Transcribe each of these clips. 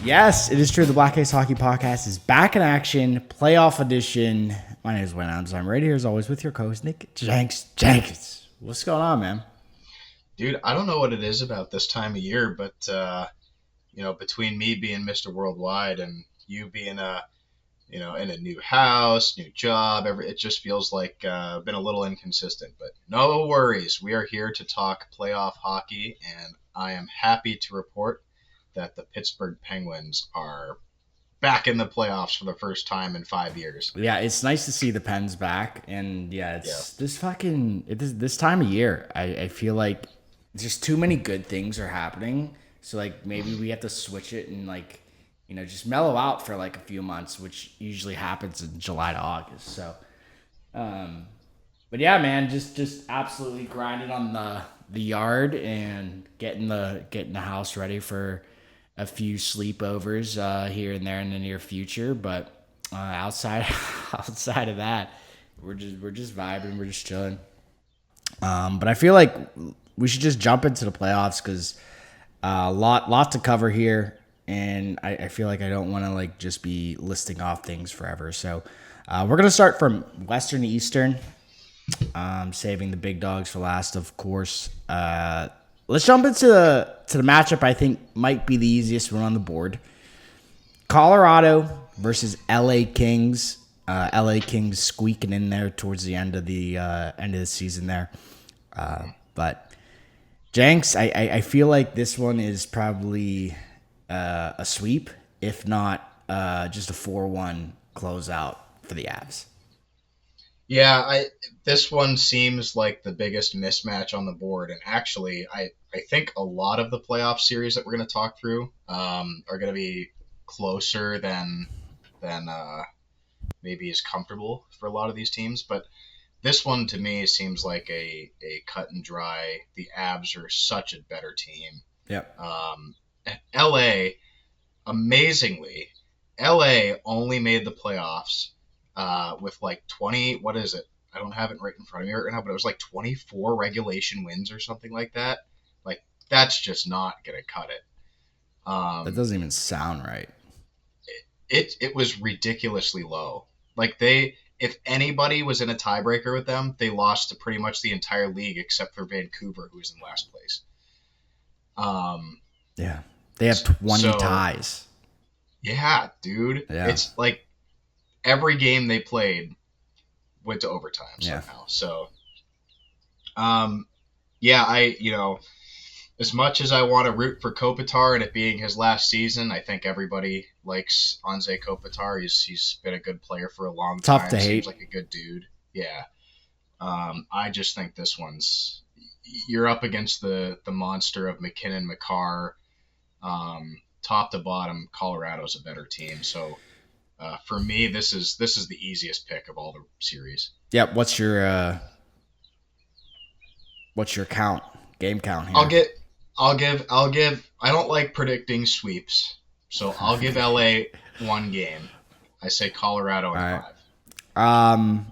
Yes, it is true. The Black Ace Hockey Podcast is back in action, playoff edition. My name is Wayne Adams. I'm right here as always with your co-host Nick Jenkins. What's going on, man? Dude, I don't know what it is about this time of year, but between me being Mr. Worldwide and you being in a new house, new job, it just feels like been a little inconsistent. But no worries, we are here to talk playoff hockey, and I am happy to report that the Pittsburgh Penguins are back in the playoffs for the first time in 5 years. Yeah, it's nice to see the Pens back, and yeah, Yeah. it's this time of year. I feel like just too many good things are happening. So like maybe we have to switch it and just mellow out for like a few months, which usually happens in July to August. So, but yeah, man, just absolutely grinding on the yard and getting the house ready for a few sleepovers here and there in the near future. But outside outside of that, we're just vibing, we're just chilling. But I feel like we should just jump into the playoffs because lot to cover here, and I feel like I don't want to like just be listing off things forever. So we're gonna start from Western to Eastern, saving the big dogs for last, of course. Let's jump into the matchup I think might be the easiest one on the board. Colorado versus LA Kings. LA Kings squeaking in there towards the end of the season there. But Jenks, I feel like this one is probably a sweep, if not just a 4-1 closeout for the Avs. Yeah, this one seems like the biggest mismatch on the board, and actually, I think a lot of the playoff series that we're going to talk through are going to be closer than maybe is comfortable for a lot of these teams. But this one to me seems like a cut and dry. The Avs are such a better team. Yep. LA, amazingly, LA only made the playoffs with like 20, what is it? I don't have it right in front of me right now, but it was like 24 regulation wins or something like that. Like, that's just not going to cut it. That doesn't even sound right. It was ridiculously low. Like, if anybody was in a tiebreaker with them, they lost to pretty much the entire league except for Vancouver, who was in last place. Yeah. They have 20 ties. Yeah, dude. Yeah. It's like every game they played went to overtime somehow. So, as much as I want to root for Kopitar and it being his last season, I think everybody likes Anze Kopitar. He's been a good player for a long time. Tough to hate. Seems like a good dude. Yeah. I just think this one's you're up against the monster of McKinnon, Makar. Top to bottom, Colorado's a better team. So for me, this is the easiest pick of all the series. Yeah. What's your count? Game count here. I'll give. I don't like predicting sweeps, so I'll give LA one game. I say Colorado in All right. 5.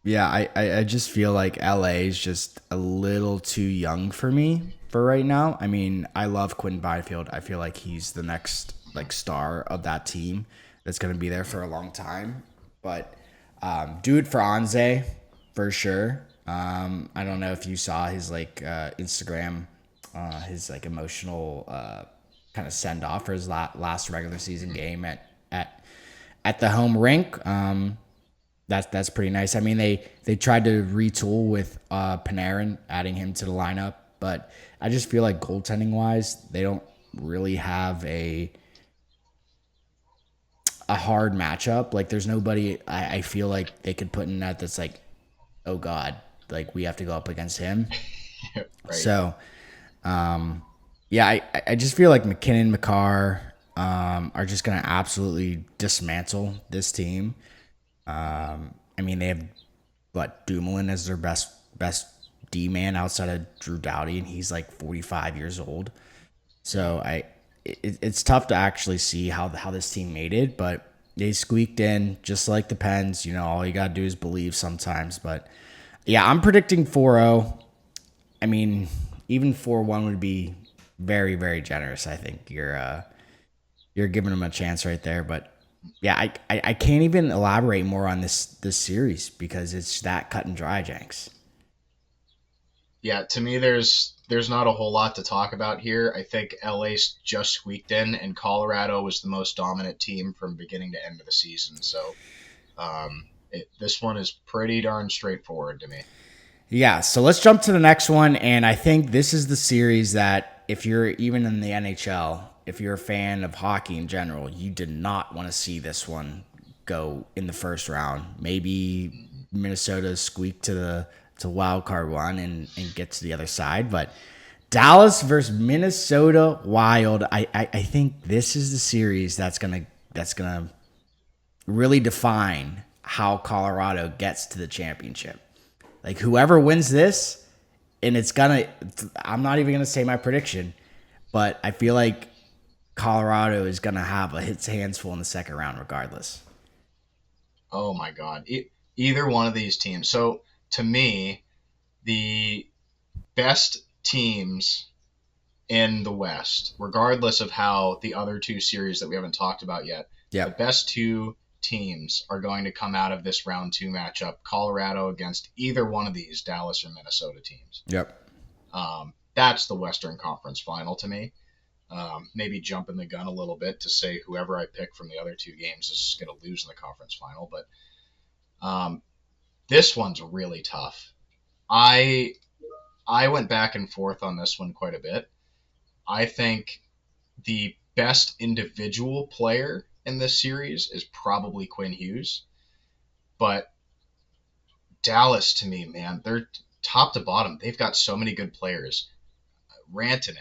Yeah, I just feel like LA is just a little too young for me for right now. I mean, I love Quinn Byfield. I feel like he's the next like star of that team that's going to be there for a long time. But do it for Anze for sure. I don't know if you saw his Instagram, his like emotional kind of send off for his last regular season game at the home rink. That's pretty nice. I mean, they tried to retool with Panarin, adding him to the lineup, but I just feel like goaltending wise, they don't really have a hard matchup. Like, there's nobody I feel like they could put in that that's like, oh God, like we have to go up against him. Right. So, I just feel like McKinnon, Makar are just gonna absolutely dismantle this team. I mean, they have Dumoulin as their best D man outside of Drew Doughty, and he's like 45 years old. So it's tough to actually see how this team made it, but they squeaked in just like the Pens. You know, all you gotta do is believe sometimes. But yeah, I'm predicting 4-0. I mean, even 4-1 would be very, very generous. I think you're you're giving them a chance right there. But yeah, I can't even elaborate more on this series because it's that cut and dry, Jenks. Yeah, to me, there's not a whole lot to talk about here. I think LA just squeaked in, and Colorado was the most dominant team from beginning to end of the season. So this one is pretty darn straightforward to me. Yeah, so let's jump to the next one. And I think this is the series that, if you're even in the NHL, if you're a fan of hockey in general, you did not want to see this one go in the first round. Maybe Minnesota squeak to wild card one and get to the other side. But Dallas versus Minnesota Wild, I think this is the series that's gonna really define how Colorado gets to the championship. Like whoever wins this, and I'm not even gonna say my prediction, but I feel like Colorado is gonna have its hands full in the second round, regardless. Oh my God, either one of these teams. So to me, the best teams in the West, regardless of how the other two series that we haven't talked about yet, the Yep. best two teams are going to come out of this round two matchup, Colorado against either one of these Dallas or Minnesota teams. Yep. That's the Western Conference final to me. Maybe jumping the gun a little bit to say whoever I pick from the other two games is going to lose in the conference final, but this one's really tough. I I went back and forth on this one quite a bit. I think the best individual player in this series is probably Quinn Hughes, but Dallas to me, man, they're top to bottom. They've got so many good players. Rantanen,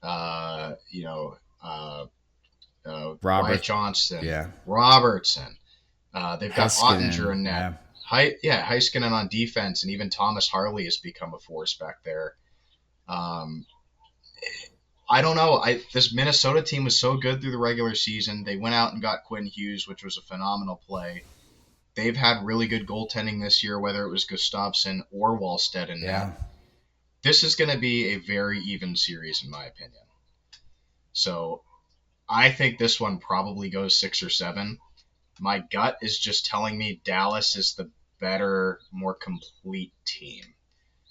uh, you know, uh, Wyatt Robert. Johnston, Yeah. Robertson. They've got Ottinger Heiskanen. in net. Yeah. Heiskanen on defense, and even Thomas Harley has become a force back there. Um, I don't know. This Minnesota team was so good through the regular season. They went out and got Quinn Hughes, which was a phenomenal play. They've had really good goaltending this year, whether it was Gustafsson or Wallstedt in net. Yeah. This is going to be a very even series, in my opinion. So I think this one probably goes 6 or 7. My gut is just telling me Dallas is the better, more complete team.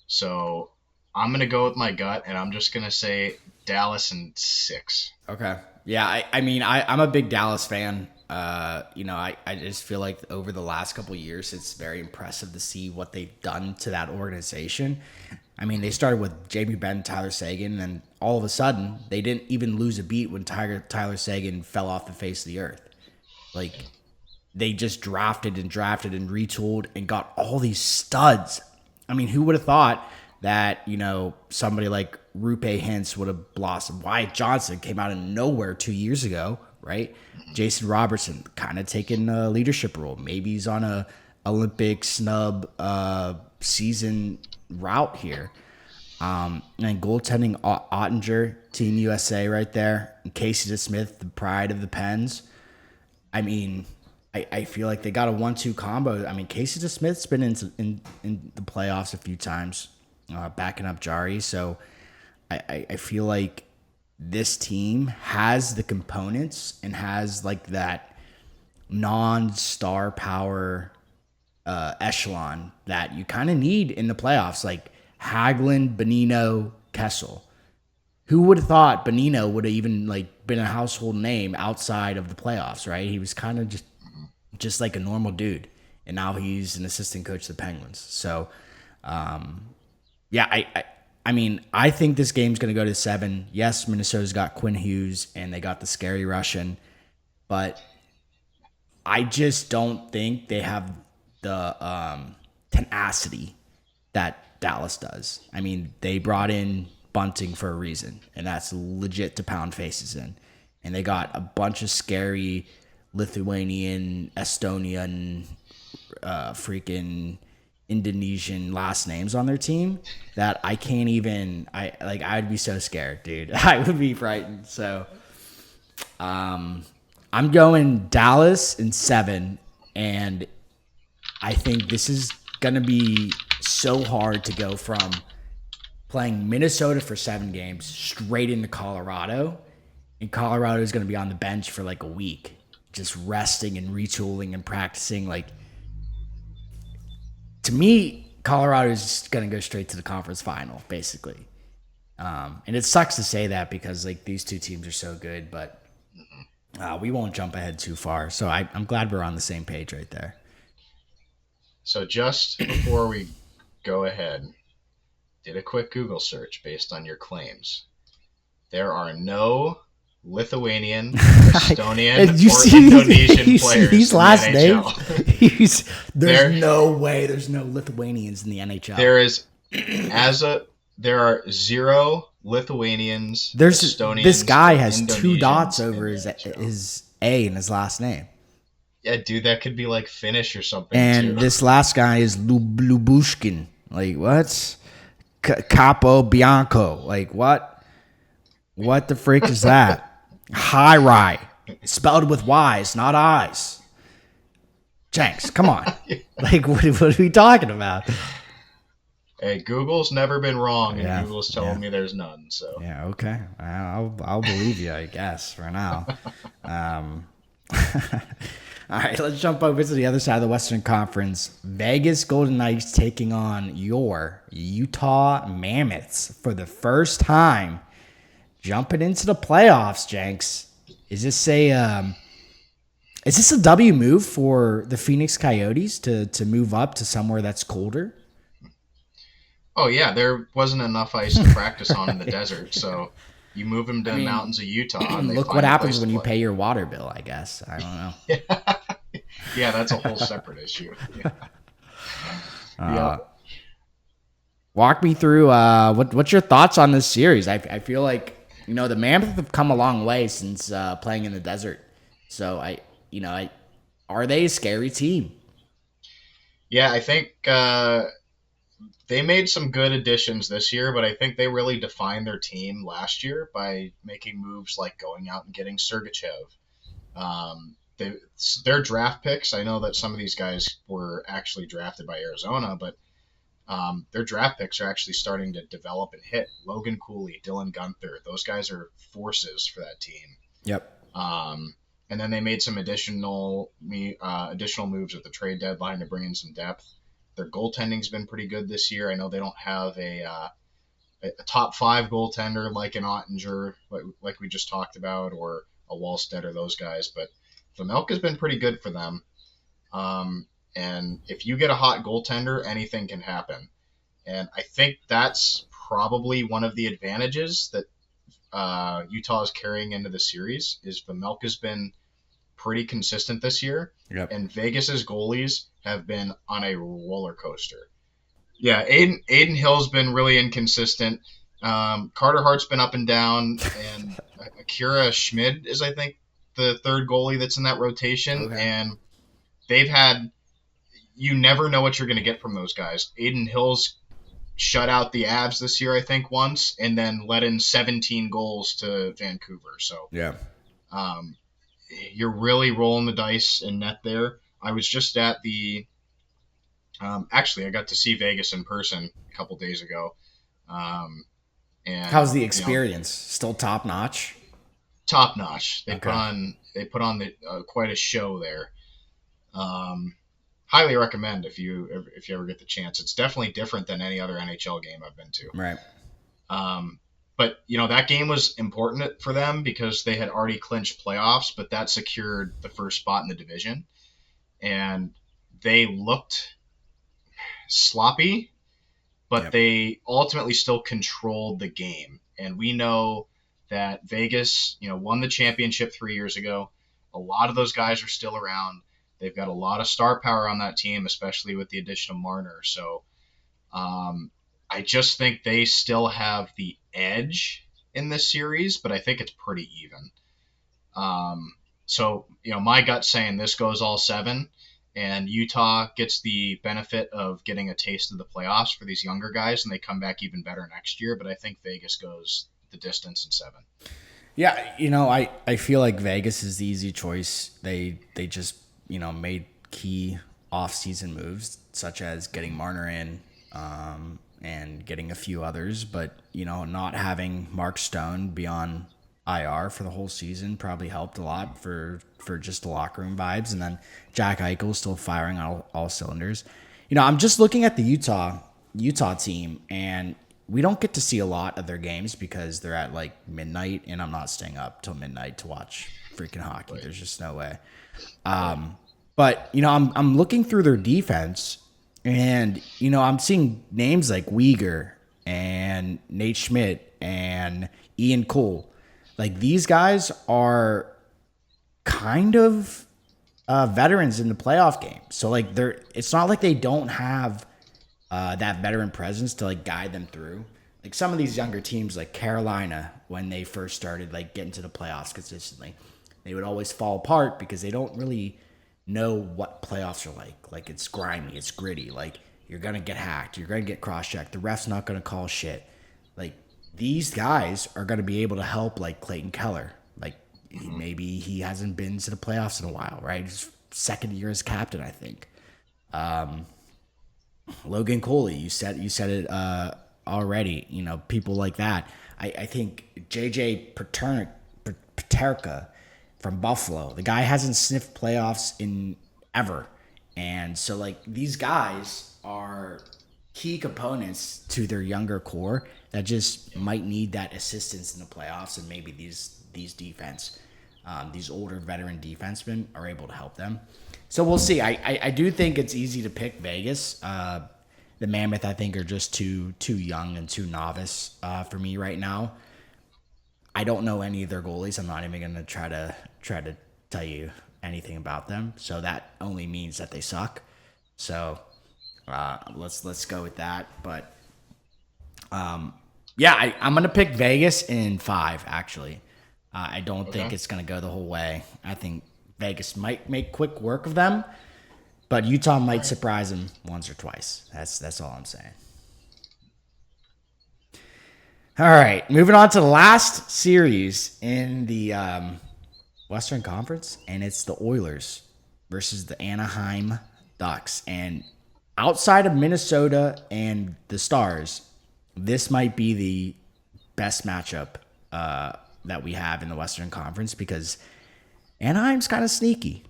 So I'm going to go with my gut, and I'm just going to say Dallas in 6. Okay. Yeah. I mean, I'm a big Dallas fan. I just feel like over the last couple of years, it's very impressive to see what they've done to that organization. I mean, they started with Jamie Benn, Tyler Sagan, and all of a sudden, they didn't even lose a beat when Tyler Sagan fell off the face of the earth. Like, they just drafted and retooled and got all these studs. I mean, who would have thought that, somebody like Rupe Hintz would have blossomed? Wyatt Johnson came out of nowhere 2 years ago, right? Jason Robertson kind of taking a leadership role. Maybe he's on a Olympic snub season route here. And goaltending Ottinger, Team USA right there. And Casey DeSmith, the pride of the Pens. I mean, I feel like they got a 1-2 combo. I mean, Casey DeSmith's been in the playoffs a few times, backing up Jari. So I feel like this team has the components and has like that non-star power echelon that you kind of need in the playoffs, like Hagelin, Bonino, Kessel. Who would have thought Bonino would have even like been a household name outside of the playoffs, right? He was kind of just like a normal dude, and now he's an assistant coach of the Penguins. So, yeah, I mean, I think this game's going to go to 7. Yes, Minnesota's got Quinn Hughes and they got the scary Russian, but I just don't think they have the tenacity that Dallas does. I mean, they brought in Bunting for a reason, and that's legit to pound faces in. And they got a bunch of scary Lithuanian, Estonian, freaking Indonesian last names on their team that I can't even. I'd be so scared, dude. I would be frightened. So, I'm going Dallas in 7, and I think this is gonna be so hard to go from playing Minnesota for 7 games straight into Colorado And Colorado is going to be on the bench for like a week, just resting and retooling and practicing. Like, to me, Colorado is going to go straight to the conference final, basically. And it sucks to say that because like these two teams are so good, but we won't jump ahead too far. So I'm glad we're on the same page right there. So just before we go ahead, did a quick Google search based on your claims. There are no Lithuanian, And Estonian, you or see, Indonesian you see players these in the last names? NHL. There's there, no way there's no Lithuanians in the NHL. there is as a there are zero Lithuanians, There's this Estonians, guy or has two dots Indonesians in over the NHL. his A in his last name, Yeah, dude, that could be like Finnish or something too. and this last guy is Lubushkin. Like what? Capo Bianco. Like what? What the freak is that? High rye, spelled with Y's, not I's. Jenks, come on. Like what are we talking about? Hey, Google's never been wrong, and Yeah, Google's yeah. telling me there's none. So Yeah, okay. I'll believe you, I guess, for now. Um, all right, let's jump over to the other side of the Western Conference. Vegas Golden Knights taking on your Utah Mammoths for the first time, jumping into the playoffs. Jenks, is this a W move for the Phoenix Coyotes to move up to somewhere that's colder? oh yeah, there wasn't enough ice to practice on in the desert, so you move them to I the mean, mountains of Utah, and they look what find a happens place to when you play. pay your water bill. I guess I don't know. Yeah, that's a whole separate issue. Yeah. Yep. Walk me through what's your thoughts on this series? I feel like the Mammoths have come a long way since playing in the desert. So are they a scary team? Yeah, I think they made some good additions this year, but I think they really defined their team last year by making moves like going out and getting Sergachev. They, their draft picks, I know that some of these guys were actually drafted by Arizona, but their draft picks are actually starting to develop and hit. Logan Cooley, Dylan Gunther, those guys are forces for that team. Yep. And then they made some additional moves at the trade deadline to bring in some depth. Their goaltending's been pretty good this year. I know they don't have a top five goaltender like an Ottinger, like we just talked about, or a Wallstedt or those guys, but Vamelka's been pretty good for them. And if you get a hot goaltender, anything can happen. And I think that's probably one of the advantages that Utah is carrying into the series is Vamelka's been pretty consistent this year, Yep. and Vegas's goalies have been on a roller coaster. Yeah, Aiden Hill's been really inconsistent. Carter Hart's been up and down, and Akira Schmid is, I think, the third goalie that's in that rotation, Okay. and they've had you never know what you're going to get from those guys. Aiden Hill's shut out the Avs this year, I think, once, and then let in 17 goals to Vancouver. So Yeah. um, you're really rolling the dice in net there. I was just at the actually, I got to see Vegas in person a couple days ago, um, How's and the experience? Still top notch? top notch. Okay. They put on quite a show there. Um, highly recommend if you ever get the chance. It's definitely different than any other NHL game I've been to. Right. Um, but that game was important for them because they had already clinched playoffs, but that secured the first spot in the division, and they looked sloppy, but Yep. they ultimately still controlled the game. And we know that Vegas, won the championship 3 years ago. A lot of those guys are still around. They've got a lot of star power on that team, especially with the addition of Marner. So I just think they still have the edge in this series, but I think it's pretty even. So my gut's saying this goes all seven, and Utah gets the benefit of getting a taste of the playoffs for these younger guys, and they come back even better next year. But I think Vegas goes the distance in seven. Yeah, I feel like Vegas is the easy choice. They just, made key off-season moves such as getting Marner in and getting a few others, but not having Mark Stone be on IR for the whole season probably helped a lot for just the locker room vibes. And then Jack Eichel still firing on all cylinders. I'm just looking at the Utah team, and we don't get to see a lot of their games because they're at like midnight, and I'm not staying up till midnight to watch freaking hockey. Right. There's just no way. Right. But I'm looking through their defense, and I'm seeing names like Uyghur and Nate Schmidt and Ian Cole. Like these guys are kind of veterans in the playoff game. So like it's not like they don't have that veteran presence to like guide them through. Like some of these younger teams, like Carolina, when they first started like getting to the playoffs consistently, they would always fall apart because they don't really know what playoffs are like. Like it's grimy, it's gritty. Like you're gonna get hacked, you're gonna get cross-checked. The ref's not gonna call shit. Like these guys are gonna be able to help like Clayton Keller. Like maybe he hasn't been to the playoffs in a while, right? His second year as captain, I think. Logan Coley, you said it already. People like that. I think JJ Paterka from Buffalo. The guy hasn't sniffed playoffs in ever, and so like these guys are key components to their younger core that just might need that assistance in the playoffs, and maybe these older veteran defensemen are able to help them. So we'll see. I do think it's easy to pick Vegas. The Mammoth, I think, are just too young and too novice for me right now. I don't know any of their goalies. I'm not even going to try to tell you anything about them. So that only means that they suck. So let's go with that. But yeah, I'm going to pick Vegas in 5. Actually, I don't think Okay. it's going to go the whole way. I think Vegas might make quick work of them, but Utah All might right. surprise them once or twice. That's all I'm saying. All right, moving on to the last series in the Western Conference, and it's the Oilers versus the Anaheim Ducks. And outside of Minnesota and the Stars, this might be the best matchup that we have in the Western Conference because Anaheim's kind of sneaky.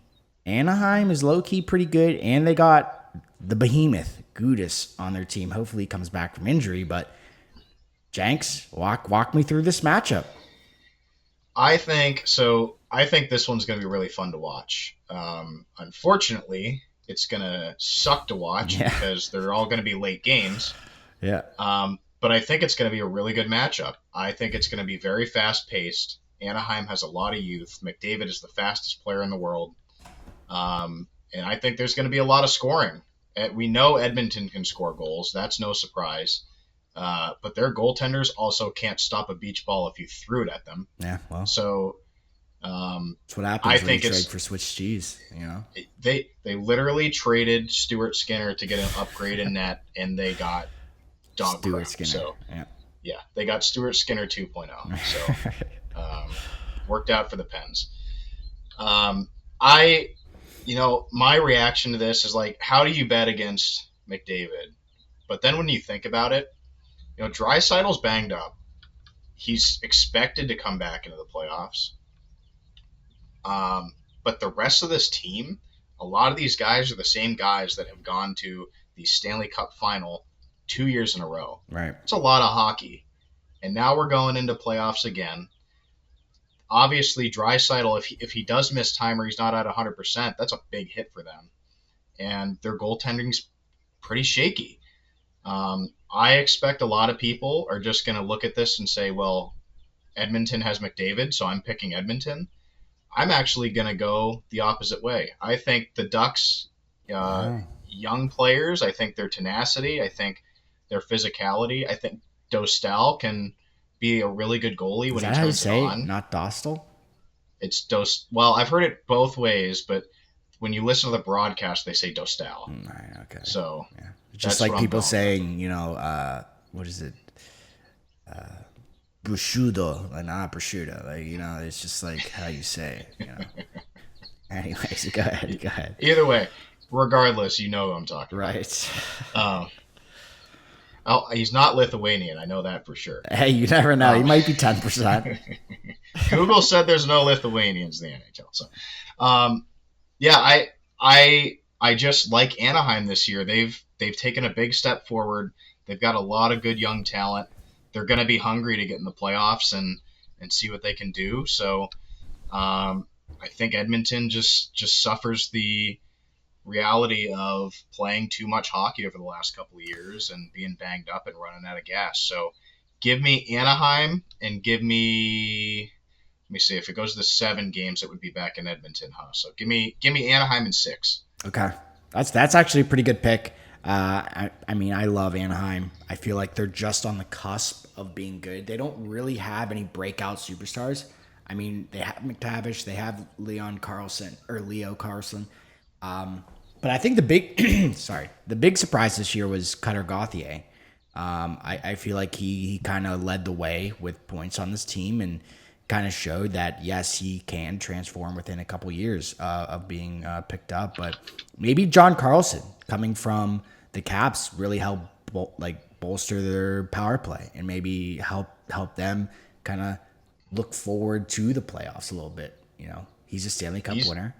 Anaheim is low-key pretty good, and they got the behemoth, Gudis, on their team. Hopefully he comes back from injury, but Jenks, walk me through this matchup. I think so. I think this one's going to be really fun to watch. Unfortunately, it's going to suck to watch Yeah. because they're all going to be late games. Yeah. But I think it's going to be a really good matchup. I think it's going to be very fast paced. Anaheim has a lot of youth. McDavid is the fastest player in the world. And I think there's going to be a lot of scoring. We know Edmonton can score goals. That's no surprise. But their goaltenders also can't stop a beach ball if you threw it at them. Yeah, well, So that's what I happens when you think trade it's for Swiss cheese, they literally traded Stuart Skinner to get an upgrade in net, and they got dog Stuart crap. Skinner. So Yeah. yeah, they got Stuart Skinner 2.0. So worked out for the Pens. I, my reaction to this is like, how do you bet against McDavid? But then when you think about it, Draisaitl's banged up. He's expected to come back into the playoffs. But the rest of this team, a lot of these guys are the same guys that have gone to the Stanley Cup final 2 years in a row. Right. It's a lot of hockey. And now we're going into playoffs again. Obviously, Draisaitl, if he does miss time or he's not at 100%, that's a big hit for them. And their goaltending's pretty shaky. I expect a lot of people are just going to look at this and say, well, Edmonton has McDavid, so I'm picking Edmonton. I'm actually going to go the opposite way. I think the Ducks, young players, I think their tenacity, I think their physicality, I think Dostal can be a really good goalie Is when he that how you turns it say it? on. Not Dostal? It's Well, I've heard it both ways, but when you listen to the broadcast, they say Dostal. Right, okay. So Yeah. Just that's like what I'm people going with. saying, what is it? Prosciutto, like not prosciutto. Like, it's just like how you say it. Anyways, go ahead. Either way, regardless, you know who I'm talking Right. about. He's not Lithuanian. I know that for sure. Hey, you never know. He Um, might be 10%. Google said there's no Lithuanians in the NHL. So, um, yeah, I just like Anaheim this year. They've taken a big step forward. They've got a lot of good young talent. They're going to be hungry to get in the playoffs and see what they can do. So, I think Edmonton just suffers the reality of playing too much hockey over the last couple of years and being banged up and running out of gas. So, give me Anaheim and give me, let me see, if it goes to 7 games, it would be back in Edmonton, huh? So give me Anaheim in 6. Okay, that's actually a pretty good pick. I mean, I love Anaheim. I feel like they're just on the cusp of being good. They don't really have any breakout superstars. I mean, they have McTavish, they have Leo Carlson. But I think the big, sorry, the big surprise this year was Cutter Gauthier. I feel like he kind of led the way with points on this team and kind of showed that, yes, he can transform within a couple years of being picked up. But maybe John Carlson coming from the Caps really helped bolster their power play and maybe help them kind of look forward to the playoffs a little bit. He's a Stanley Cup He's winner.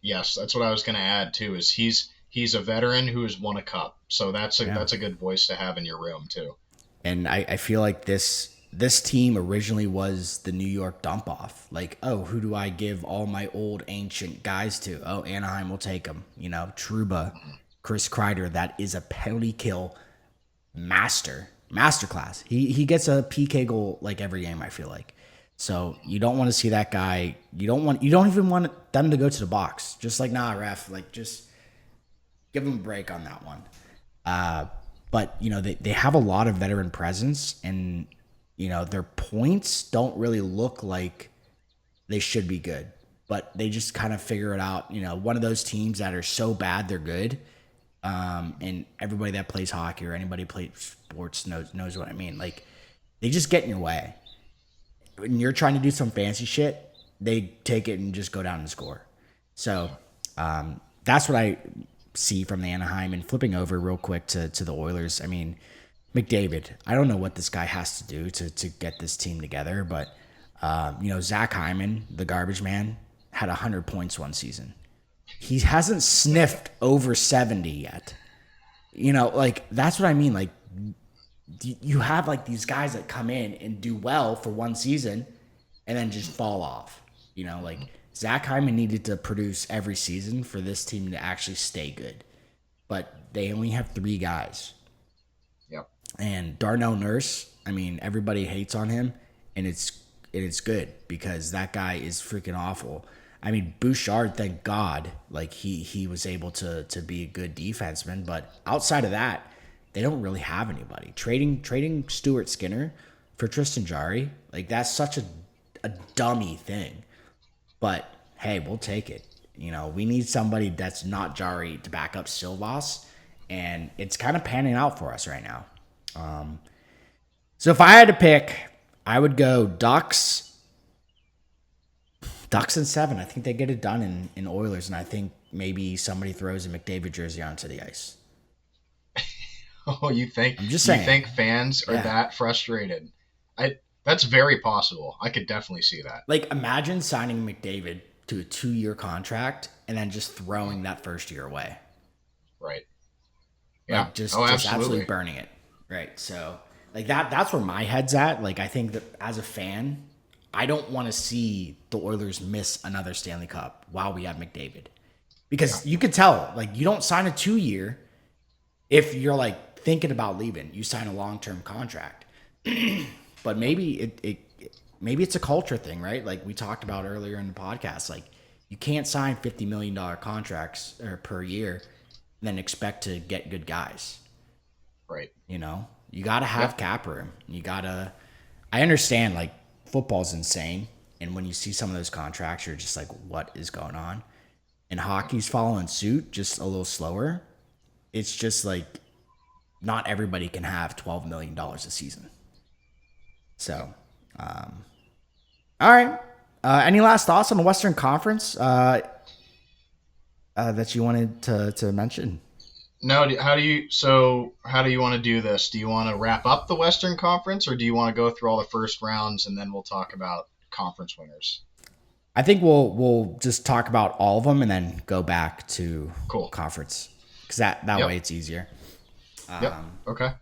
Yes, that's what I was going to add too. Is he's a veteran who has won a cup, so Yeah. that's a good voice to have in your room too. And I feel like this team originally was the New York dump off. Like, oh, who do I give all my old ancient guys to? Oh, Anaheim will take them. Truba, Chris Kreider, that is a penalty kill masterclass. He gets a PK goal like every game, I feel like. So you don't want to see that guy. You don't even want them to go to the box. Just like, nah, ref, like just give them a break on that one. But they have a lot of veteran presence, and their points don't really look like they should be good, but they just kind of figure it out. One of those teams that are so bad they're good. And everybody that plays hockey or anybody who plays sports knows what I mean. Like, they just get in your way. When you're trying to do some fancy shit, they take it and just go down and score. So that's what I see from the Anaheim. And flipping over real quick to the Oilers, I mean, McDavid, I don't know what this guy has to do to get this team together, but Zach Hyman, the garbage man, had 100 points one season. He hasn't sniffed over 70 yet. Like, that's what I mean. Like, you have like these guys that come in and do well for one season and then just fall off. Like Zach Hyman needed to produce every season for this team to actually stay good. But they only have 3 guys. Yep. And Darnell Nurse, I mean, everybody hates on him, and it's good because that guy is freaking awful. I mean, Bouchard, thank God, like he was able to be a good defenseman, but outside of that, they don't really have anybody. Trading Stuart Skinner for Tristan Jarry, like that's such a dummy thing. But hey, we'll take it. We need somebody that's not Jarry to back up Silvas, and it's kind of panning out for us right now. So if I had to pick, I would go Ducks and 7. I think they get it done in Oilers, and I think maybe somebody throws a McDavid jersey onto the ice. Oh, you think I'm just you saying. think fans are Yeah. that frustrated? I That's very possible. I could definitely see that. Like, imagine signing McDavid to a 2-year contract and then just throwing that first year away. Right. Yeah. Like, Oh, just absolutely absolutely. burning it. Right. So, like, that's where my head's at. Like, I think that as a fan, I don't want to see the Oilers miss another Stanley Cup while we have McDavid. Yeah. Because you could tell, like, you don't sign a 2-year if you're like thinking about leaving. You sign a long-term contract. But maybe maybe it's a culture thing, right? Like we talked about earlier in the podcast. Like, you can't sign $50 million contracts per year and then expect to get good guys. Right. You got to have Yep. cap room. You got to. I understand, like, football's insane, and when you see some of those contracts, you're just like, what is going on? And hockey's following suit, just a little slower. It's just like not everybody can have $12 million a season. So, all right. Any last thoughts on the Western Conference that you wanted to mention? No, how do you want to do this? Do you want to wrap up the Western Conference, or do you want to go through all the first rounds and then we'll talk about conference winners. I think we'll just talk about all of them and then go back to Cool. conference because that way Yep. it's easier. Yep. Okay.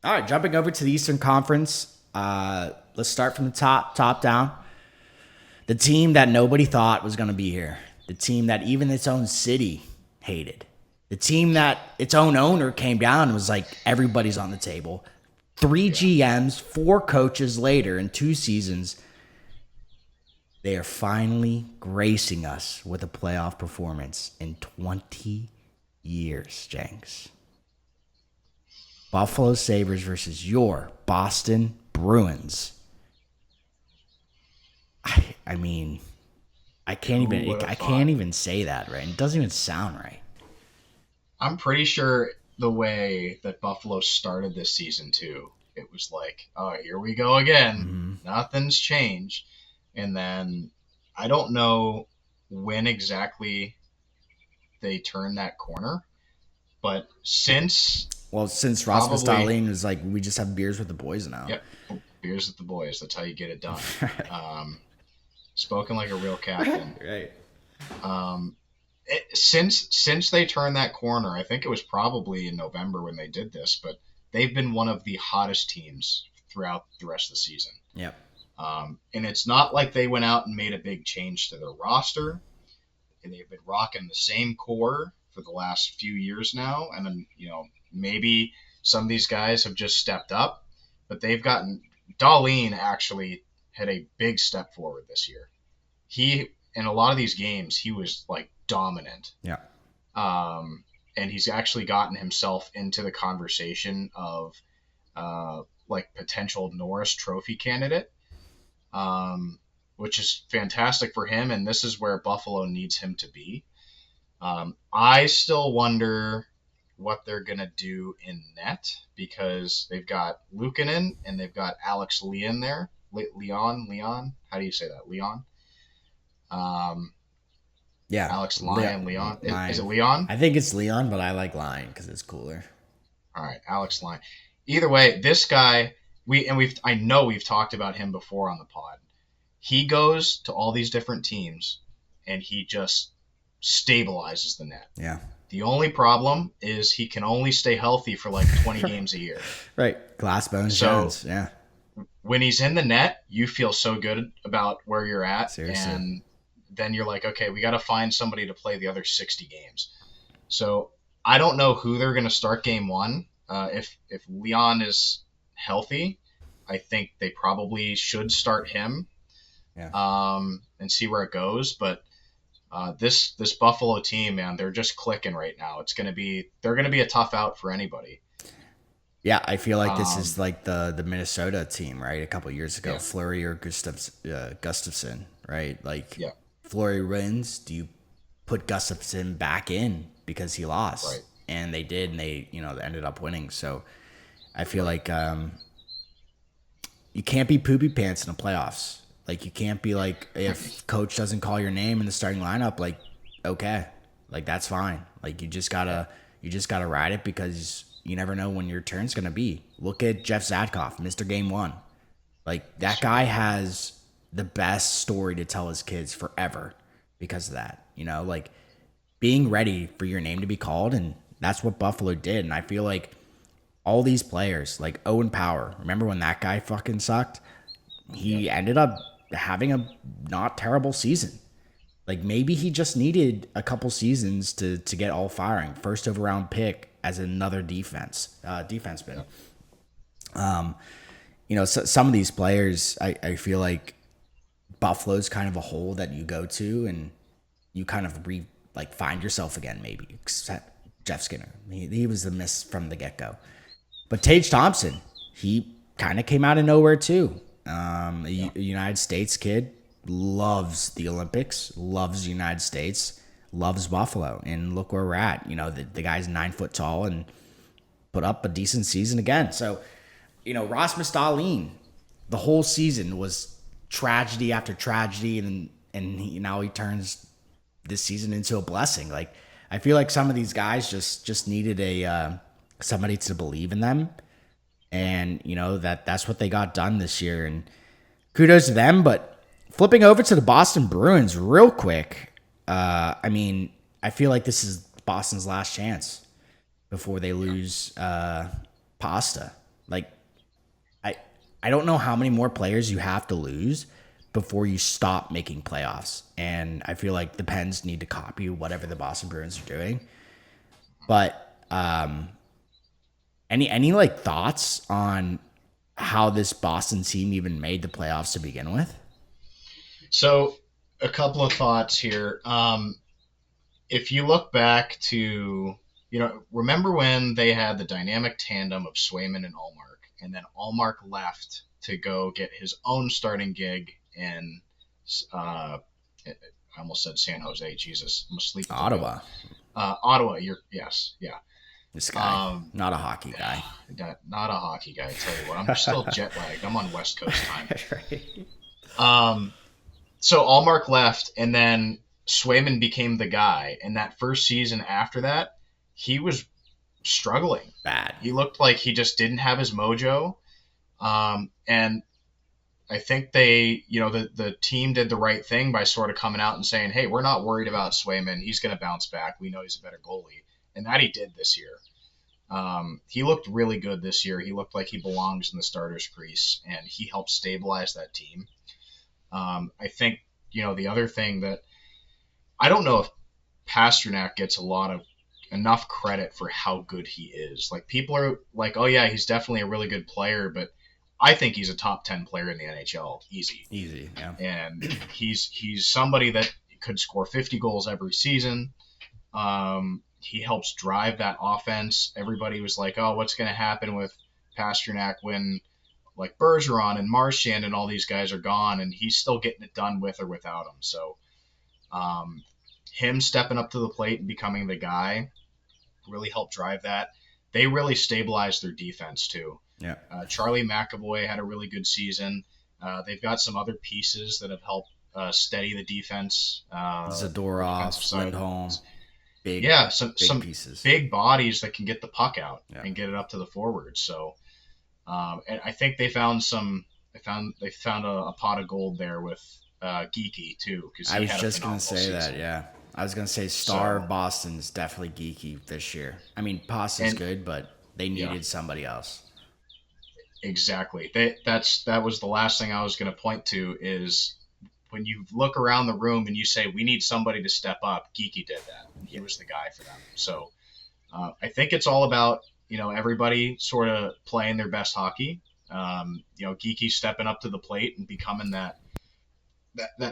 All right, jumping over to the Eastern Conference. Let's start from the top down. The team that nobody thought was going to be here. The team that even its own city hated. The team that its own owner came down and was like, everybody's on the table. Three Yeah. GMs, four coaches later in 2 seasons, they are finally gracing us with a playoff performance in 20 years, Jenks. Buffalo Sabres versus your Boston Bruins. I mean, I can't Who even would have I thought? can't even say that right. It doesn't even sound right. I'm pretty sure the way that Buffalo started this season too, it was like, oh, here we go again. Nothing's changed. And then I don't know when exactly they turned that corner, but since Well, since Rasmus probably, Dahlin was like, we just have beers with the boys now. yep, beers with the boys. That's how you get it done. Spoken like a real captain. Right. Um, since they turned that corner, I think it was probably in November when they did this, but they've been one of the hottest teams throughout the rest of the season. Yep. And it's not like they went out and made a big change to their roster. And they've been rocking the same core for the last few years now. And then, maybe some of these guys have just stepped up, but they've gotten Darlene actually had a big step forward this year. He, in a lot of these games, he was like dominant. Yeah. And he's actually gotten himself into the conversation of like potential Norris Trophy candidate, which is fantastic for him. And this is where Buffalo needs him to be. I still wonder what they're going to do in net because they've got Luukkonen and they've got Alex Leon there. Leon. How do you say that? Leon? Yeah. Alex Lyon, Leon. Lyon. Is it Leon? I think it's Leon, but I like Lyon because it's cooler. All right, Alex Lyon. Either way, this guy, I know we've talked about him before on the pod. He goes to all these different teams and he just stabilizes the net. Yeah. The only problem is he can only stay healthy for like 20 games a year. Right. Glass bones So- Jones. Yeah. When he's in the net, you feel so good about where you're at. Seriously. And then you're like, okay, we got to find somebody to play the other 60 games. So I don't know who they're going to start game one. If Leon is healthy, I think they probably should start him. Yeah. And see where it goes. But this Buffalo team, man, they're just clicking right now. They're gonna be a tough out for anybody. Yeah, I feel like this is like the Minnesota team, right? A couple years ago, Yeah. Fleury or Gustafson, right? Like, Yeah. Fleury wins. Do you put Gustafson back in because he lost? Right. And they did, and they ended up winning. So I feel like you can't be poopy pants in the playoffs. Like, you can't be like, if coach doesn't call your name in the starting lineup, like, okay, like that's fine. Like, you just gotta ride it because you never know when your turn's gonna be. Look at Jeff Zadkoff, Mr. Game 1. Like, that guy has the best story to tell his kids forever because of that. Like, being ready for your name to be called, and that's what Buffalo did. And I feel like all these players, like Owen Power, remember when that guy fucking sucked? He ended up having a not terrible season. Like, maybe he just needed a couple seasons to get all firing. First overround pick as another defenseman. So some of these players, I feel like Buffalo's kind of a hole that you go to and you kind of find yourself again, maybe, except Jeff Skinner. He was a miss from the get-go. But Tage Thompson, he kind of came out of nowhere too. A United States kid, loves the Olympics, loves the United States, loves Buffalo, and look where we're at. The guy's 9 foot tall and put up a decent season again. So, Rasmus Dahlin, the whole season was tragedy after tragedy, and now he turns this season into a blessing. Like, I feel like some of these guys just needed somebody to believe in them. And, that's what they got done this year. And kudos to them. But Flipping over to the Boston Bruins real quick. I feel like this is Boston's last chance before they lose Pasta. Like, I I don't know how many more players you have to lose before you stop making playoffs. And I feel like the Pens need to copy whatever the Boston Bruins are doing. But any like thoughts on how this Boston team even made the playoffs to begin with? So, a couple of thoughts here. If you look back to, remember when they had the dynamic tandem of Swayman and Allmark, and then Allmark left to go get his own starting gig in, I almost said San Jose. Jesus, I'm asleep at the wheel. Ottawa. Ottawa. Yes, yeah. This guy, not a hockey guy. Not a hockey guy. I tell you what, I'm still jet lagged. I'm on West Coast time. Right. So Allmark left, and then Swayman became the guy. And that first season after that, he was struggling. Bad. He looked like he just didn't have his mojo. And I think the team did the right thing by sort of coming out and saying, hey, we're not worried about Swayman. He's going to bounce back. We know he's a better goalie. And that he did this year. He looked really good this year. He looked like he belongs in the starter's crease, and he helped stabilize that team. I think, the other thing that I don't know if Pasternak gets enough credit for how good he is. Like, people are like, oh yeah, he's definitely a really good player, but I think he's a top 10 player in the NHL. Easy. Easy, yeah. And he's somebody that could score 50 goals every season. He helps drive that offense. Everybody was like, oh, what's going to happen with Pasternak when like Bergeron and Marchand and all these guys are gone, and he's still getting it done with or without them. So him stepping up to the plate and becoming the guy really helped drive that. They really stabilized their defense too. Yeah. Charlie McAvoy had a really good season. They've got some other pieces that have helped steady the defense. Zadorov, Lindholm. Some pieces. Big bodies that can get the puck out and get it up to the forwards. So, and I think they found a pot of gold there with Geeky too. Because I was just gonna say that. Yeah, I was gonna say star of Boston is definitely Geeky this year. I mean, Pasta's good, but they needed somebody else. Exactly. That was the last thing I was gonna point to is. When you look around the room and you say, we need somebody to step up, Geeky did that. He was the guy for them. So I think it's all about, everybody sort of playing their best hockey. Geeky stepping up to the plate and becoming that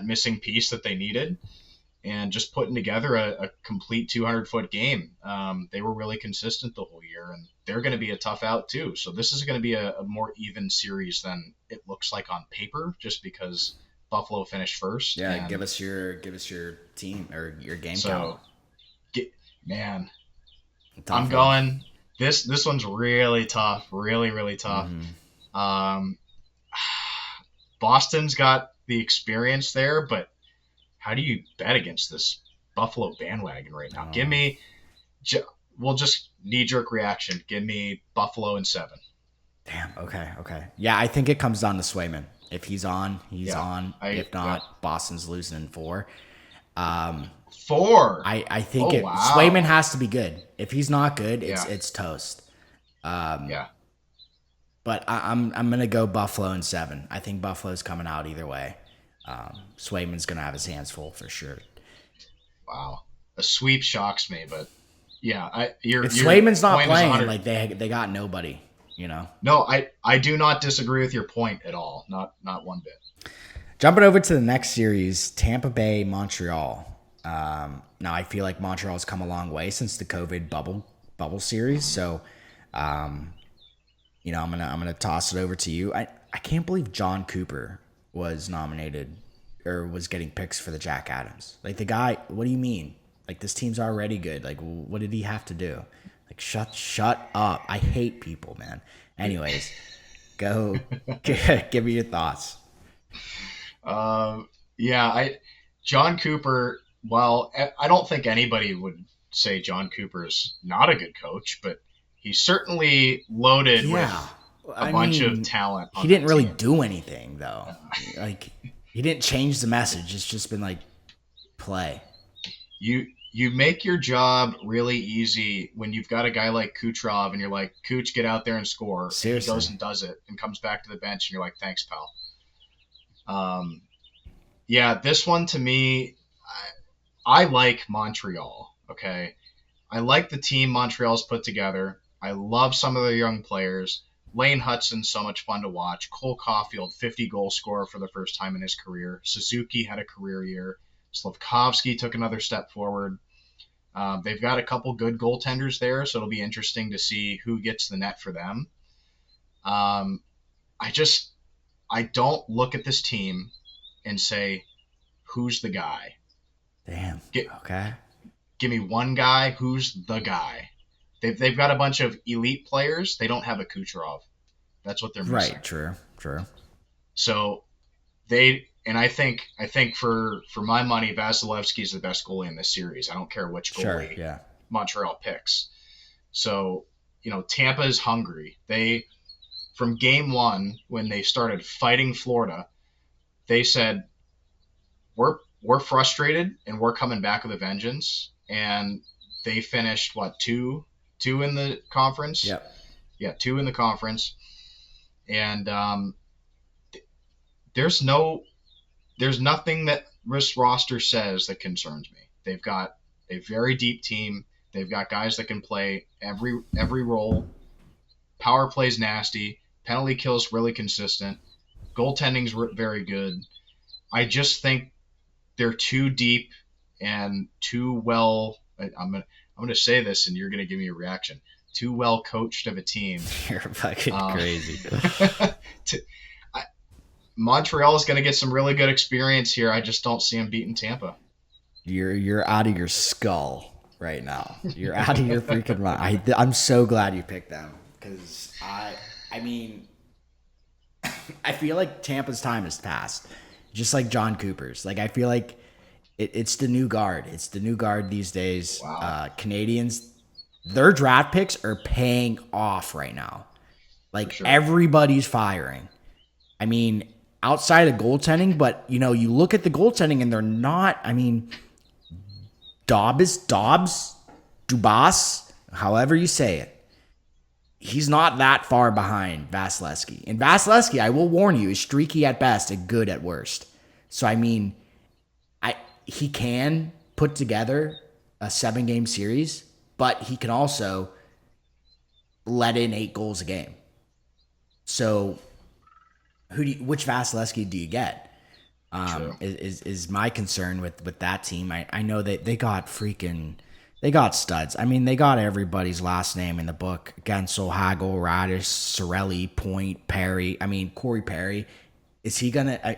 missing piece that they needed and just putting together a complete 200-foot game. They were really consistent the whole year, and they're going to be a tough out too. So this is going to be a more even series than it looks like on paper, just because Buffalo finished first. Yeah, give us your team or your game count. Man, I'm going. This one's really tough, really tough. Mm-hmm. Boston's got the experience there, but how do you bet against this Buffalo bandwagon right now? Give me, we'll just knee-jerk reaction. Give me Buffalo in 7. Damn. Okay. Yeah, I think it comes down to Swayman. If he's on, he's on. If not, Boston's losing in 4. 4. I think Swayman has to be good. If he's not good, it's toast. But I'm gonna go Buffalo in 7. I think Buffalo's coming out either way. Swayman's gonna have his hands full for sure. Wow, a sweep shocks me, but yeah, if Swayman's not playing, like they got nobody. No, I do not disagree with your point at all. Not one bit. Jumping over to the next series, Tampa Bay, Montreal. Now I feel like Montreal's come a long way since the COVID bubble series. So, I'm gonna toss it over to you. I can't believe John Cooper was nominated or was getting picks for the Jack Adams. Like, the guy, what do you mean? Like, this team's already good. Like, what did he have to do? Like, shut up. I hate people, man. Anyways, go give me your thoughts. John Cooper, well, I don't think anybody would say John Cooper's not a good coach, but he's certainly loaded with a bunch of talent. He didn't really do anything, though. Like, He didn't change the message. It's just been like play. You make your job really easy when you've got a guy like Kucherov and you're like, Kuch, get out there and score, and he Seriously. goes and does it and comes back to the bench and you're like, thanks, pal. Um, yeah, this one to me, I like Montreal. Okay, I like the team Montreal's put together. I love some of their young players. Lane Hutson's so much fun to watch. Cole Caulfield, 50 goal scorer for the first time in his career. Suzuki had a career year. Slavkovsky took another step forward. They've got a couple good goaltenders there, so it'll be interesting to see who gets the net for them. Um, I just I don't look at this team and say who's the guy. Damn. Get, Okay. give me one guy who's the guy. They've got a bunch of elite players. They don't have a Kucherov. That's what they're missing. Right. True. True. So I think for my money, Vasilevsky is the best goalie in this series. I don't care which Sure. goalie Yeah. Montreal picks. So Tampa is hungry. They from game one when they started fighting Florida, they said we're frustrated and we're coming back with a vengeance. And they finished what two in the conference? Yep. Yeah, two in the conference. And there's no there's nothing that this roster says that concerns me. They've got a very deep team. They've got guys that can play every role. Power play's nasty. Penalty kill's really consistent. Goaltending's very good. I just think they're too deep and too well. I'm gonna say this, and you're gonna give me a reaction. Too well coached of a team. You're fucking crazy. to, Montreal is going to get some really good experience here. I just don't see them beating Tampa. You're out of your skull right now. You're out of your freaking mind. I'm so glad you picked them because I mean, I feel like Tampa's time has passed, just like John Cooper's. Like I feel like it's the new guard. It's the new guard these days. Wow. Canadians, their draft picks are paying off right now. Like Sure. everybody's firing. I mean, outside of goaltending, but you look at the goaltending and they're not. I mean, Dubas, however you say it, he's not that far behind Vasilevsky. And Vasilevsky, I will warn you, is streaky at best and good at worst. So I mean, he can put together a 7-game series, but he can also let in 8 goals a game. So which Vasilevsky do you get? Is my concern with that team. I know that they got studs. I mean, they got everybody's last name in the book. Gensel, Hagel, Radish, Sorelli, Point, Perry. I mean, Corey Perry. Is he gonna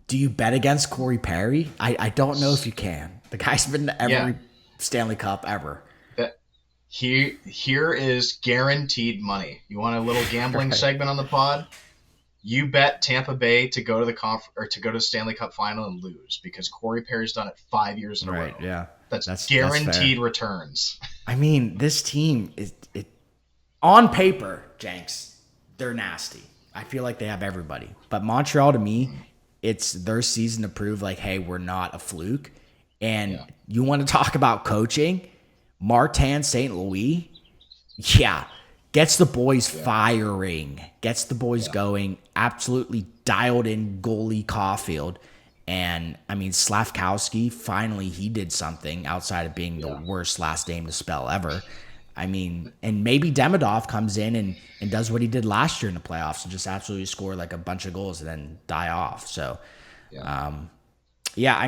do you bet against Corey Perry? I don't know if you can. The guy's been to every Stanley Cup ever. Here is guaranteed money. You want a little gambling Right. segment on the pod? You bet Tampa Bay to go to the Stanley Cup final and lose because Corey Perry's done it 5 years in a row. Right, yeah. That's guaranteed returns. I mean, this team is on paper, Jenks, they're nasty. I feel like they have everybody. But Montreal, to me, it's their season to prove like, hey, we're not a fluke. And you want to talk about coaching? Martin St. Louis, gets the boys firing, gets the boys going, absolutely dialed in goalie Caulfield. And I mean, Slavkovsky, finally he did something outside of being the worst last name to spell ever. I mean, and maybe Demidov comes in and does what he did last year in the playoffs and just absolutely score like a bunch of goals and then die off. So, I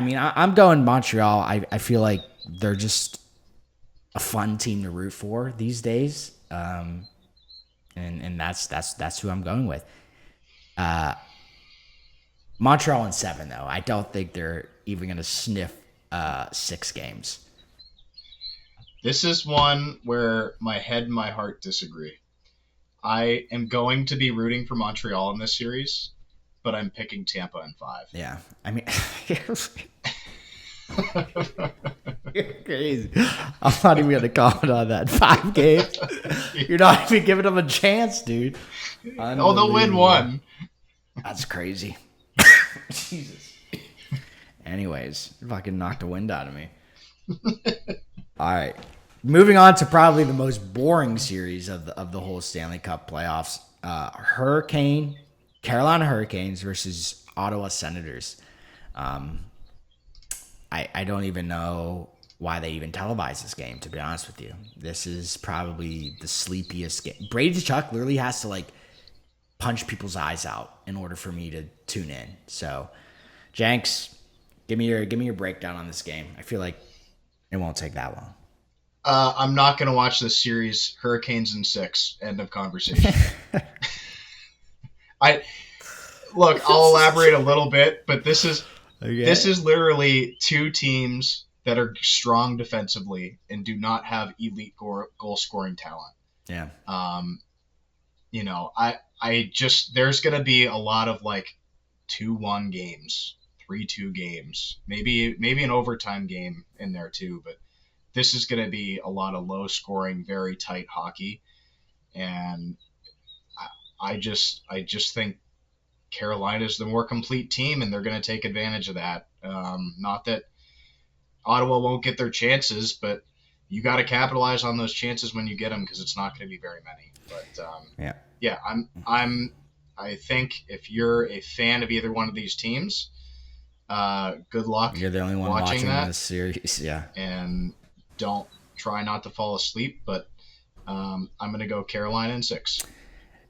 mean, I'm going Montreal. I feel like they're just a fun team to root for these days. And that's who I'm going with. Montreal in 7 though. I don't think they're even going to sniff 6 games. This is one where my head and my heart disagree. I am going to be rooting for Montreal in this series, but I'm picking Tampa in 5. Yeah, I mean, you're crazy. I'm not even gonna comment on that. 5 games. You're not even giving them a chance, dude. Oh, they'll win one. That's crazy. Jesus. Anyways, fucking knocked the wind out of me. All right. Moving on to probably the most boring series of the whole Stanley Cup playoffs. Carolina Hurricanes versus Ottawa Senators. I don't even know why they even televise this game, to be honest with you. This is probably the sleepiest game. Brady Chuck literally has to like punch people's eyes out in order for me to tune in. So, Jenks, give me your breakdown on this game. I feel like it won't take that long. I'm not going to watch this series. Hurricanes in 6. End of conversation. I look. I'll elaborate a little bit, but this is literally two teams that are strong defensively and do not have elite goal scoring talent. Yeah. Um, I just there's going to be a lot of like 2-1 games, 3-2 games, maybe an overtime game in there too, but this is going to be a lot of low scoring, very tight hockey, and I just think Carolina's the more complete team, and they're going to take advantage of that. Not that Ottawa won't get their chances, but you got to capitalize on those chances when you get them because it's not going to be very many. But Yeah. yeah, I think if you're a fan of either one of these teams, good luck You're the only one watching watching that, this series. Yeah. and don't try not to fall asleep. But I'm going to go Carolina in 6.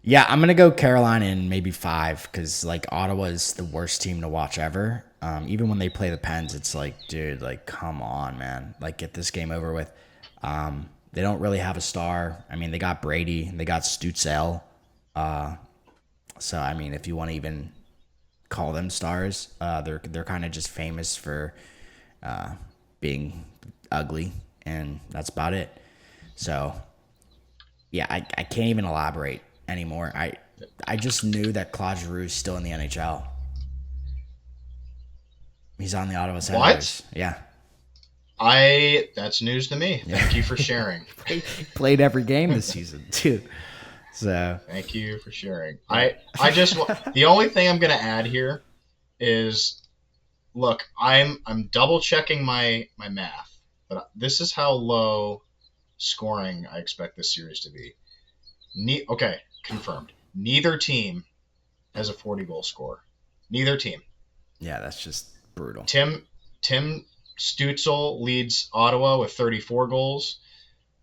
Yeah, I'm gonna go Carolina in maybe 5 because like Ottawa is the worst team to watch ever. Even when they play the Pens, it's like, dude, like come on, man, like get this game over with. They don't really have a star. I mean, they got Brady, they got Stützle. So I mean, if you want to even call them stars, they're kind of just famous for being ugly, and that's about it. So yeah, I can't even elaborate anymore. I just knew that Claude Giroux is still in the NHL. He's on the Ottawa What? Senators. Yeah. That's news to me. Thank you for sharing. Played every game this season too. So Thank you for sharing. yeah. I just the only thing I'm going to add here is look, I'm double checking my math, but this is how low scoring I expect this series to be. Okay, confirmed. Neither team has a 40 goal score. Neither team. Yeah, that's just brutal. Tim Stützle leads Ottawa with 34 goals,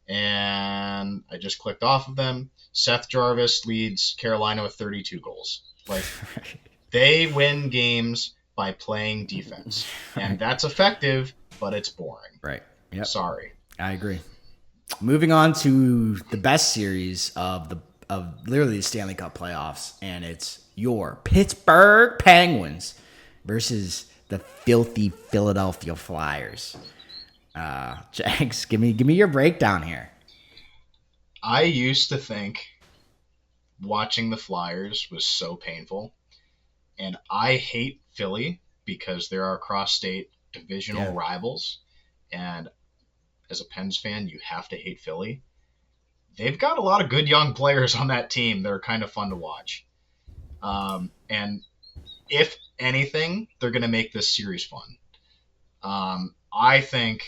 and I just clicked off of them. Seth Jarvis leads Carolina with 32 goals. Like, they win games by playing defense, and that's effective, but it's boring. Right. Yep. Sorry. I agree. Moving on to the best series of literally the Stanley Cup playoffs, and it's your Pittsburgh Penguins versus the filthy Philadelphia Flyers. Jags, give me your breakdown here. I used to think watching the Flyers was so painful, and I hate Philly because they're our cross-state divisional rivals, and as a Pens fan, you have to hate Philly. They've got a lot of good young players on that team that are kind of fun to watch. And if anything, they're going to make this series fun. I think,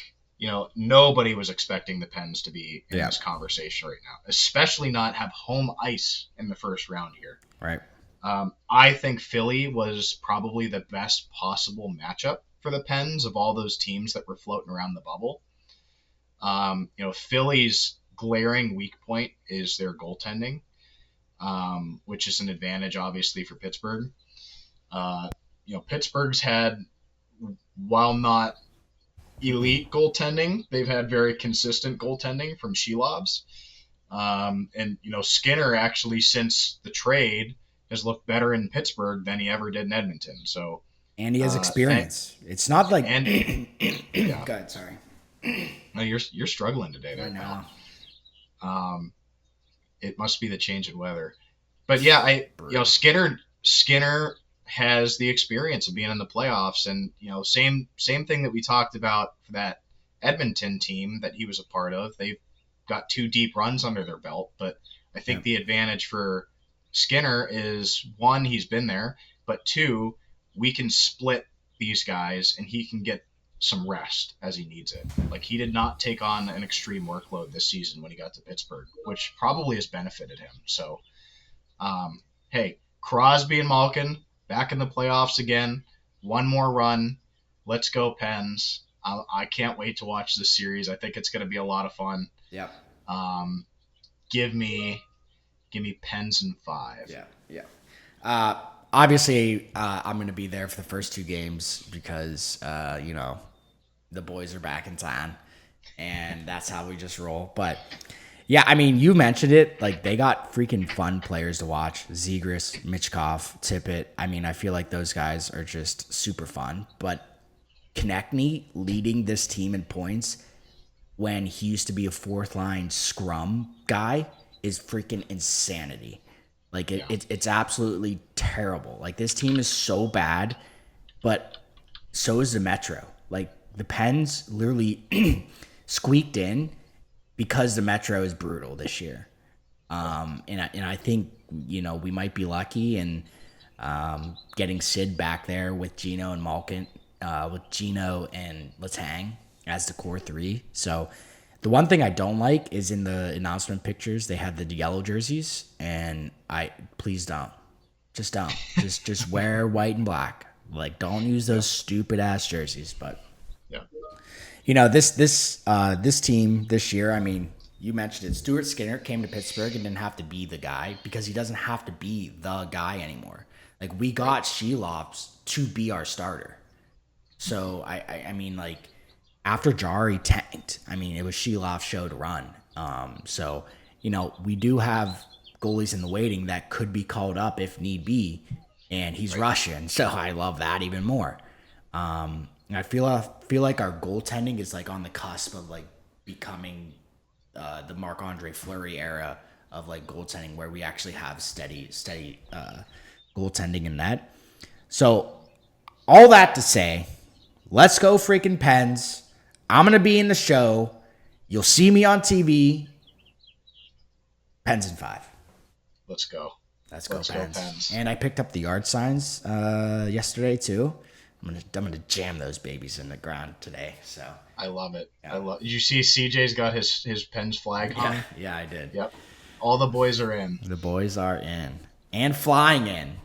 nobody was expecting the Pens to be in this conversation right now, especially not have home ice in the first round here. Right. I think Philly was probably the best possible matchup for the Pens of all those teams that were floating around the bubble. Philly's glaring weak point is their goaltending, which is an advantage, obviously, for Pittsburgh. Pittsburgh's had, while not elite goaltending, they've had very consistent goaltending from Shelovs. And Skinner actually, since the trade, has looked better in Pittsburgh than he ever did in Edmonton. So, and he has experience. It's not like. Yeah. Go ahead, sorry. No, you're struggling today, there, I know. pal. It must be the change in weather. But yeah, Skinner has the experience of being in the playoffs, and same thing that we talked about for that Edmonton team that he was a part of. They've got 2 deep runs under their belt, but I think the advantage for Skinner is, 1, he's been there, but 2, we can split these guys and he can get some rest as he needs it. Like he did not take on an extreme workload this season when he got to Pittsburgh, which probably has benefited him. So, hey, Crosby and Malkin back in the playoffs again. One more run. Let's go, Pens. I can't wait to watch this series. I think it's going to be a lot of fun. Yep. Um, give me Pens in 5. Yeah. Yeah. Obviously, I'm going to be there for the first 2 games because, the boys are back in town, and that's how we just roll. But yeah, I mean, you mentioned it. Like they got freaking fun players to watch: Zegras, Michkov, Tippett. I mean, I feel like those guys are just super fun. But Konechny leading this team in points when he used to be a fourth line scrum guy is freaking insanity. Like Yeah. it's absolutely terrible. Like this team is so bad, but so is the Metro. Like the Pens literally squeaked in because the Metro is brutal this year. And I think we might be lucky and getting Sid back there with Gino and Malkin, with Gino and Letang as the core 3. So the one thing I don't like is in the announcement pictures they had the yellow jerseys, and please don't, just wear white and black. Like don't use those stupid ass jerseys. But Yeah. this team this year, I mean, you mentioned it. Stuart Skinner came to Pittsburgh and didn't have to be the guy because he doesn't have to be the guy anymore. Like we got Shelovs to be our starter. So I mean, like after Jari tanked, I mean it was Shelov's show to run. So we do have goalies in the waiting that could be called up if need be, and he's Russian, so I love that even more. And I feel like our goaltending is like on the cusp of like becoming the Marc-Andre Fleury era of like goaltending, where we actually have steady goaltending in net. So all that to say, let's go freaking Pens. I'm gonna be in the show. You'll see me on TV. Pens in 5. Let's go. Let's go, Let's Pens. go, Pens. And I picked up the yard signs yesterday too. I'm gonna jam those babies in the ground today. So I love it. Yeah. Did you see CJ's got his Pens flag hung? yeah, I did. Yep. All the boys are in. The boys are in and flying in.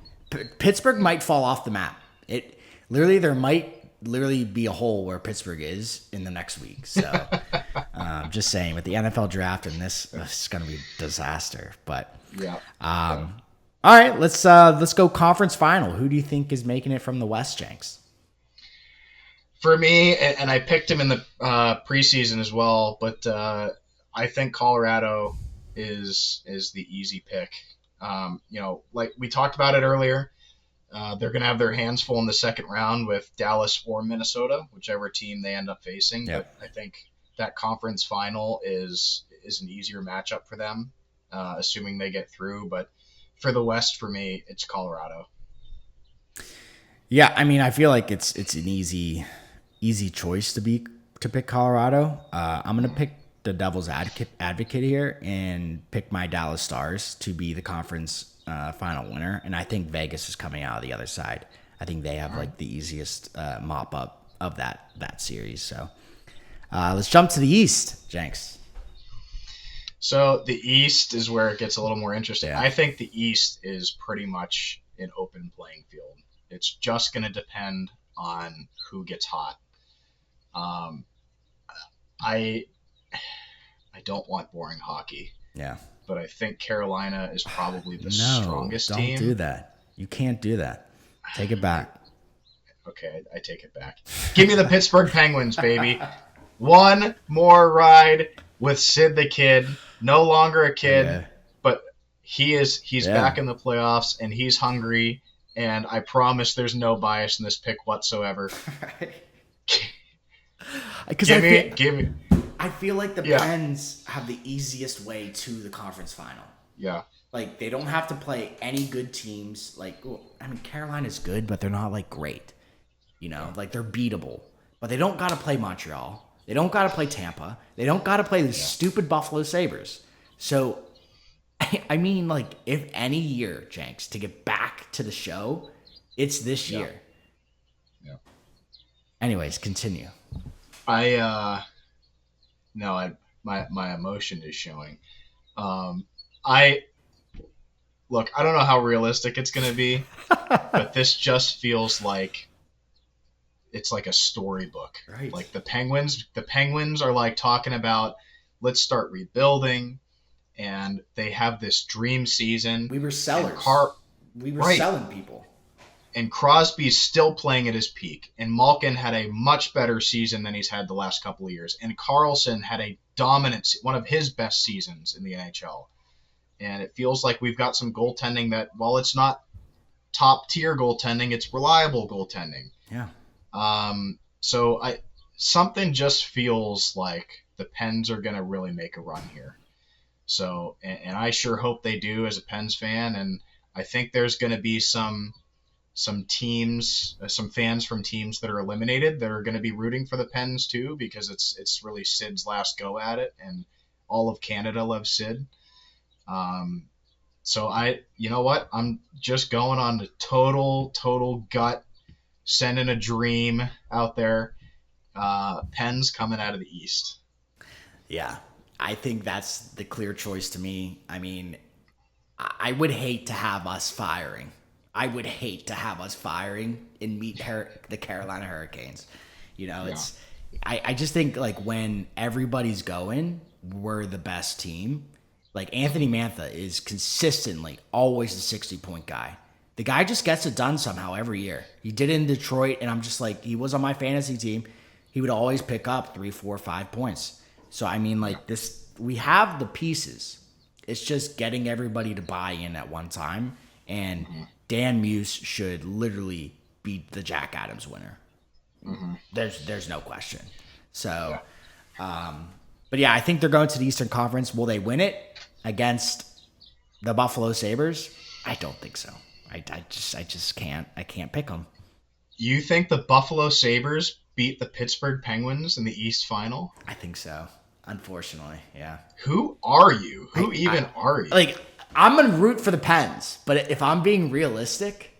Pittsburgh might fall off the map. There might literally be a hole where Pittsburgh is in the next week. So just saying, with the NFL draft and this is going to be a disaster. But Yeah. all right, let's go conference final. Who do you think is making it from the West, Jenks? For me, and I picked him in the preseason as well, but I think Colorado is the easy pick. Like we talked about it earlier, they're going to have their hands full in the second round with Dallas or Minnesota, whichever team they end up facing. Yep. But I think that conference final is an easier matchup for them, assuming they get through. But for the West, for me, it's Colorado. Yeah, I mean, I feel like it's an easy choice to pick Colorado. I'm gonna pick the Devil's advocate here and pick my Dallas Stars to be the conference final winner, and I think Vegas is coming out of the other side. I think they have like the easiest mop up of that series. So let's jump to the East, Jenks. So the East is where it gets a little more interesting. Yeah. I think the East is pretty much an open playing field. It's just going to depend on who gets hot. I don't want boring hockey, Yeah. but I think Carolina is probably the No, strongest don't team. do that. You can't do that. Take it back. Okay, I take it back. Give me the Pittsburgh Penguins, baby. One more ride with Sid the Kid. No longer a kid, Yeah. but he's Yeah. back in the playoffs and he's hungry. And I promise there's no bias in this pick whatsoever. Because Give me. I feel like the Yeah. Pens have the easiest way to the conference final. Yeah, Like they don't have to play any good teams. Like, well, I mean, Carolina's good, but they're not like great. Like they're beatable. But they don't got to play Montreal. They don't got to play Tampa. They don't got to play the stupid Buffalo Sabres. So, I mean, like if any year, Jenks, to get back to the show, it's this year. Yeah. Anyways, continue. I no, my emotion is showing. Um, I look. I don't know how realistic it's gonna be, but this just feels like it's like a storybook. Right. Like the Penguins are like talking about let's start rebuilding, and they have this dream season. We were And sellers. We were right, selling people. and Crosby's still playing at his peak, and Malkin had a much better season than he's had the last couple of years, and Carlson had a dominant, one of his best seasons in the NHL. And it feels like we've got some goaltending that, while it's not top tier goaltending, it's reliable goaltending. Yeah. So something just feels like the Pens are going to really make a run here. So, and I sure hope they do as a Pens fan. And I think there's going to be some teams, some fans from teams that are eliminated that are going to be rooting for the Pens too, because it's really Sid's last go at it, and all of Canada loves Sid. So you know what? I'm just going on the total gut, sending a dream out there. Pens coming out of the East. Yeah. I think that's the clear choice to me. I mean, I would hate to have us firing. I would hate to have us firing and meet the Carolina Hurricanes. Yeah. I just think like when everybody's going, we're the best team. Like Anthony Mantha is consistently always the 60-point guy. The guy just gets it done somehow every year. He did it in Detroit, and I'm just like, he was on my fantasy team. He would always pick up 3, 4, 5 points. So I mean, like this, we have the pieces. It's just getting everybody to buy in at one time. And Dan Muse should literally be the Jack Adams winner. There's no question. So, but yeah, I think they're going to the Eastern Conference. Will they win it against the Buffalo Sabres? I don't think so. I just can't. I can't pick them. You think the Buffalo Sabres beat the Pittsburgh Penguins in the East Final? I think so. Unfortunately, yeah. Who are you? Who even are you? Like, I'm gonna root for the Pens, but if I'm being realistic,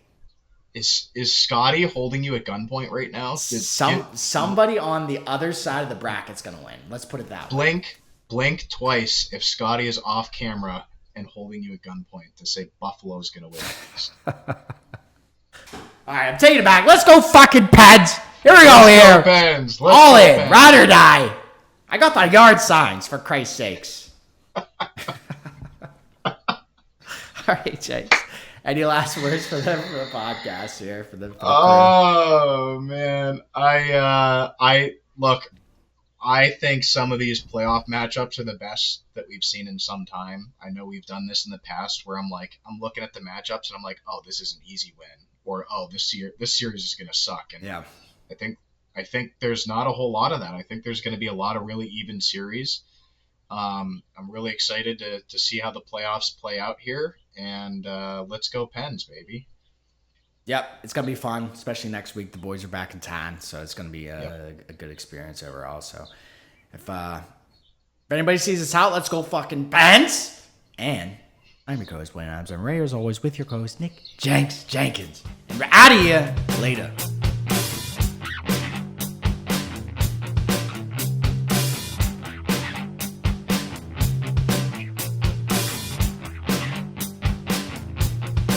Is Scotty holding you at gunpoint right now? somebody on the other side of the bracket's gonna win. Let's put it that way. Blink twice if Scotty is off camera and holding you at gunpoint to say Buffalo's gonna win. All right, I'm taking it back. Let's go, fucking Pens. Here we go. Here, Pens. all in, ride or die. I got the yard signs, for Christ's sakes. All right, Jakes. Any last words for the podcast here? For the Oh man, I look. I think some of these playoff matchups are the best that we've seen in some time. I know we've done this in the past where I'm looking at the matchups and I'm like, oh, this is an easy win, or oh, this series is gonna suck. And yeah, I think there's not a whole lot of that. I think there's going to be a lot of really even series. I'm really excited to see how the playoffs play out here, and let's go Pens, baby. Yep, it's gonna be fun, especially next week. The boys are back in town, so it's gonna be a good experience overall. So, if anybody sees us out, let's go fucking Pens. And I'm your co-host Blaine Adams. I'm Ray, as always, with your co-host Nick Jenkins, and we're out of here later.